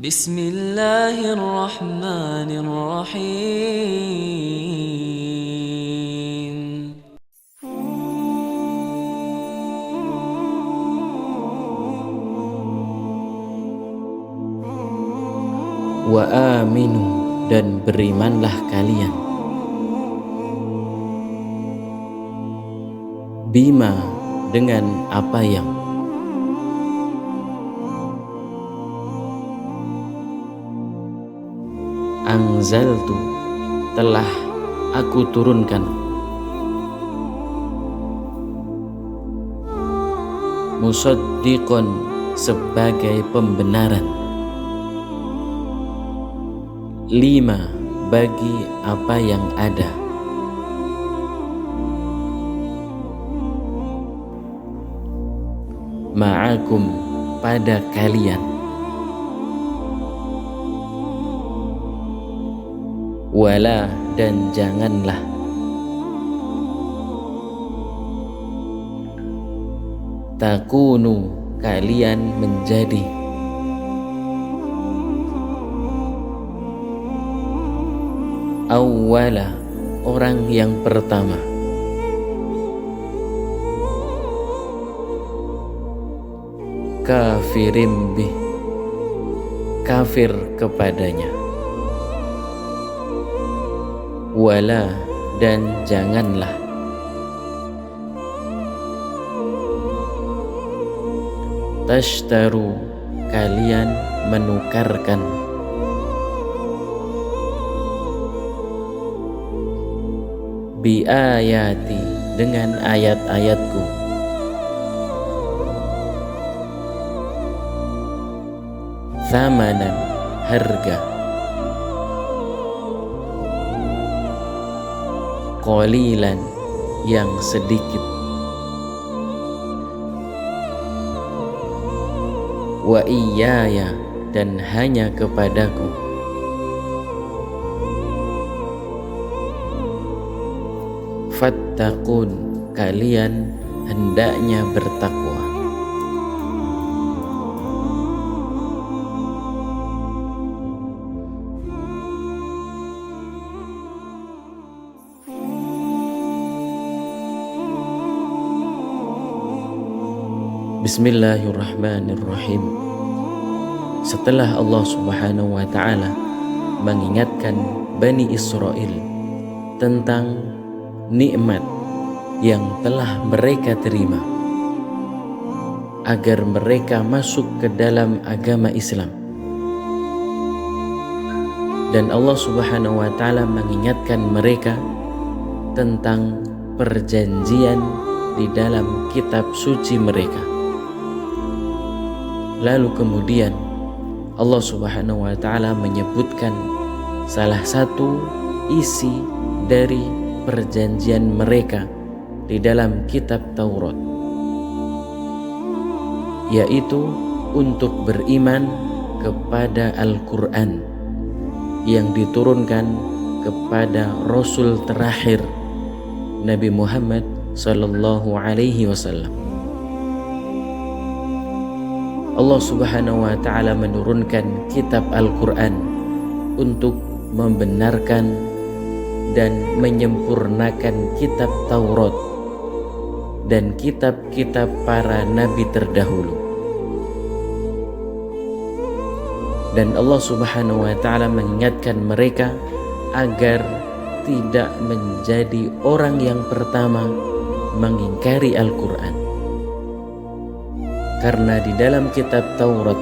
Bismillahirrahmanirrahim. Wa aminu, dan berimanlah kalian, bima, dengan apa yang anzaltu, telah aku turunkan, musaddiqon, sebagai pembenaran, lima, bagi apa yang ada, ma'akum, pada kalian, wala, dan janganlah, takunu, kalian menjadi, awwala, orang yang pertama, kafirim bih, kafir kepadanya, wala, dan janganlah, tashtaru, kalian menukarkan, bi ayati, dengan ayat-ayatku, thamanan, harga, qalilan, yang sedikit, wa iyaya, dan hanya kepadaku, fattaqun, kalian hendaknya bertakwa. Bismillahirrahmanirrahim. Setelah Allah Subhanahu wa ta'ala mengingatkan Bani Israel tentang nikmat yang telah mereka terima agar mereka masuk ke dalam agama Islam, dan Allah Subhanahu wa ta'ala mengingatkan mereka tentang perjanjian di dalam kitab suci mereka. Lalu kemudian Allah Subhanahu wa ta'ala menyebutkan salah satu isi dari perjanjian mereka di dalam kitab Taurat, yaitu untuk beriman kepada Al-Quran yang diturunkan kepada Rasul terakhir Nabi Muhammad sallallahu alaihi wasallam. Allah Subhanahu wa ta'ala menurunkan kitab Al-Quran untuk membenarkan dan menyempurnakan kitab Taurat dan kitab-kitab para nabi terdahulu. Dan Allah Subhanahu wa ta'ala mengingatkan mereka agar tidak menjadi orang yang pertama mengingkari Al-Quran. Karena di dalam kitab Taurat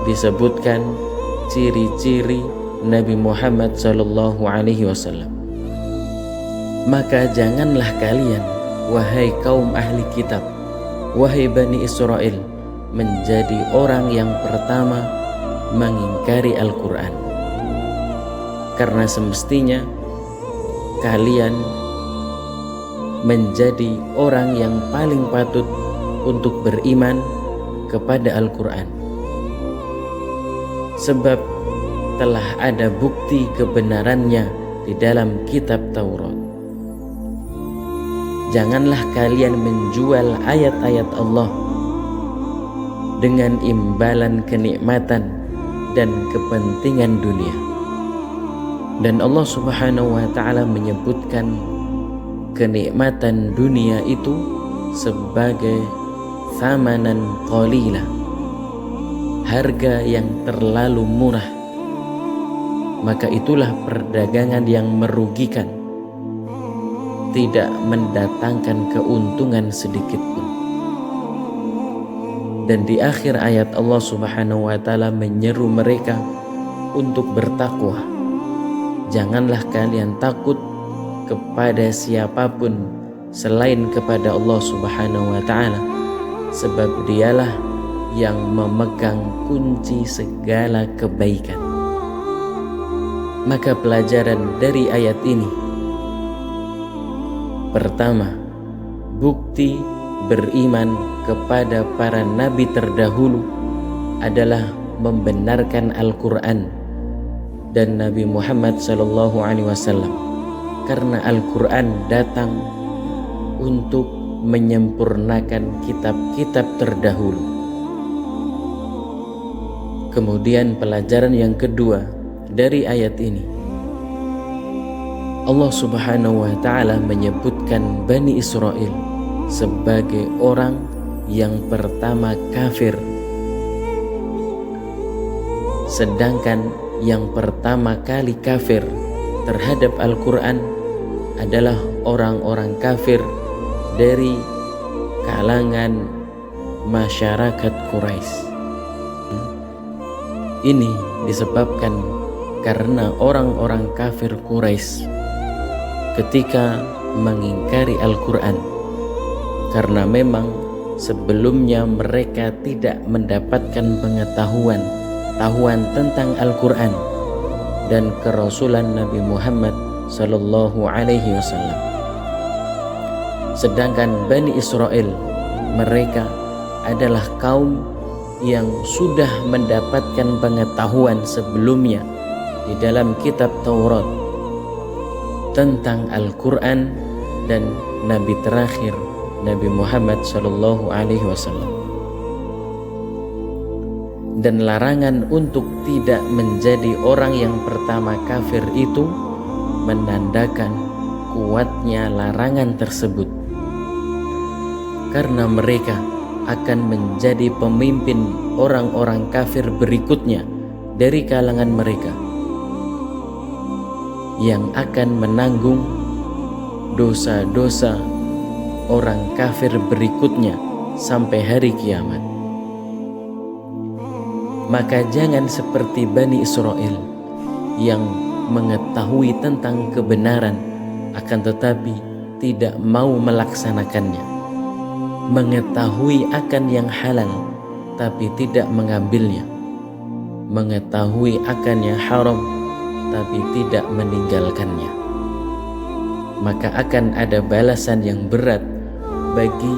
disebutkan ciri-ciri Nabi Muhammad sallallahu alaihi wasallam. Maka janganlah kalian, wahai kaum ahli kitab, wahai Bani Israel, menjadi orang yang pertama mengingkari Al-Quran. Karena semestinya kalian menjadi orang yang paling patut untuk beriman kepada Al-Quran, sebab telah ada bukti kebenarannya di dalam kitab Taurat. Janganlah kalian menjual ayat-ayat Allah dengan imbalan kenikmatan dan kepentingan dunia. Dan Allah Subhanahu wa ta'ala menyebutkan kenikmatan dunia itu sebagai thamanan qalila, harga yang terlalu murah. Maka itulah perdagangan yang merugikan, tidak mendatangkan keuntungan sedikit pun. Dan di akhir ayat Allah Subhanahu wa ta'ala menyeru mereka untuk bertakwa. Janganlah kalian takut kepada siapapun selain kepada Allah Subhanahu wa ta'ala, sebab dialah yang memegang kunci segala kebaikan. Maka pelajaran dari ayat ini: pertama, bukti beriman kepada para nabi terdahulu adalah membenarkan Al-Quran dan Nabi Muhammad SAW, karena Al-Quran datang untuk menyempurnakan kitab-kitab terdahulu. Kemudian pelajaran yang kedua dari ayat ini, Allah Subhanahu wa ta'ala menyebutkan Bani Israel sebagai orang yang pertama kafir, sedangkan yang pertama kali kafir terhadap Al-Quran adalah orang-orang kafir dari kalangan masyarakat Quraisy. Ini disebabkan karena orang-orang kafir Quraisy ketika mengingkari Al-Quran, karena memang sebelumnya mereka tidak mendapatkan pengetahuan tentang Al-Quran dan kerasulan Nabi Muhammad sallallahu alaihi wasallam. Sedangkan Bani Israel, mereka adalah kaum yang sudah mendapatkan pengetahuan sebelumnya di dalam kitab Taurat tentang Al-Quran dan Nabi terakhir Nabi Muhammad sallallahu alaihi wasallam. Dan larangan untuk tidak menjadi orang yang pertama kafir itu menandakan kuatnya larangan tersebut, karena mereka akan menjadi pemimpin orang-orang kafir berikutnya dari kalangan mereka, yang akan menanggung dosa-dosa orang kafir berikutnya sampai hari kiamat. Maka jangan seperti Bani Israel yang mengetahui tentang kebenaran akan tetapi tidak mau melaksanakannya, mengetahui akan yang halal tapi tidak mengambilnya, mengetahui akan yang haram tapi tidak meninggalkannya. Maka akan ada balasan yang berat bagi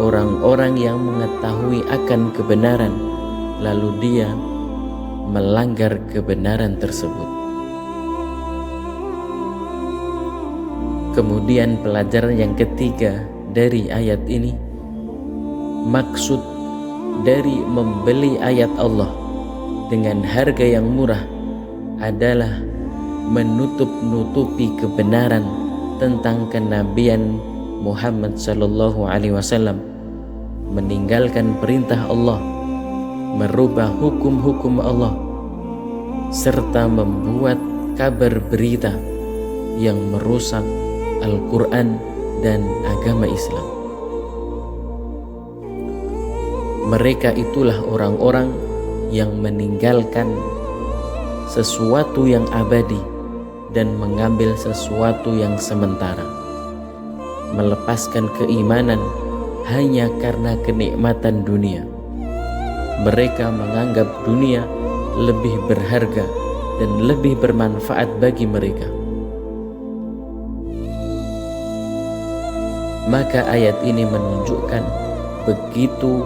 orang-orang yang mengetahui akan kebenaran lalu dia melanggar kebenaran tersebut. Kemudian pelajaran yang ketiga dari ayat ini, maksud dari membeli ayat Allah dengan harga yang murah adalah menutup-nutupi kebenaran tentang kenabian Muhammad sallallahu alaihi wasallam, meninggalkan perintah Allah, merubah hukum-hukum Allah, serta membuat kabar berita yang merusak Al-Quran dan agama Islam. Mereka itulah orang-orang yang meninggalkan sesuatu yang abadi dan mengambil sesuatu yang sementara, melepaskan keimanan hanya karena kenikmatan dunia. Mereka menganggap dunia lebih berharga dan lebih bermanfaat bagi mereka. Maka ayat ini menunjukkan begitu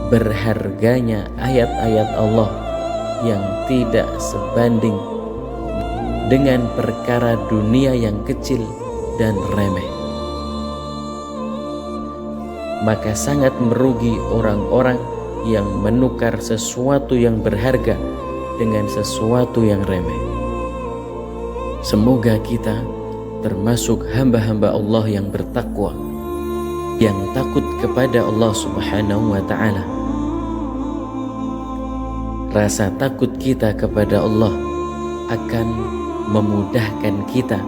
berharganya ayat-ayat Allah yang tidak sebanding dengan perkara dunia yang kecil dan remeh. Maka sangat merugi orang-orang yang menukar sesuatu yang berharga dengan sesuatu yang remeh. Semoga kita termasuk hamba-hamba Allah yang bertakwa, yang takut kepada Allah Subhanahu wa ta'ala. Rasa takut kita kepada Allah akan memudahkan kita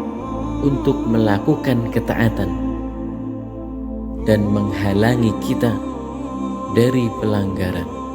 untuk melakukan ketaatan dan menghalangi kita dari pelanggaran.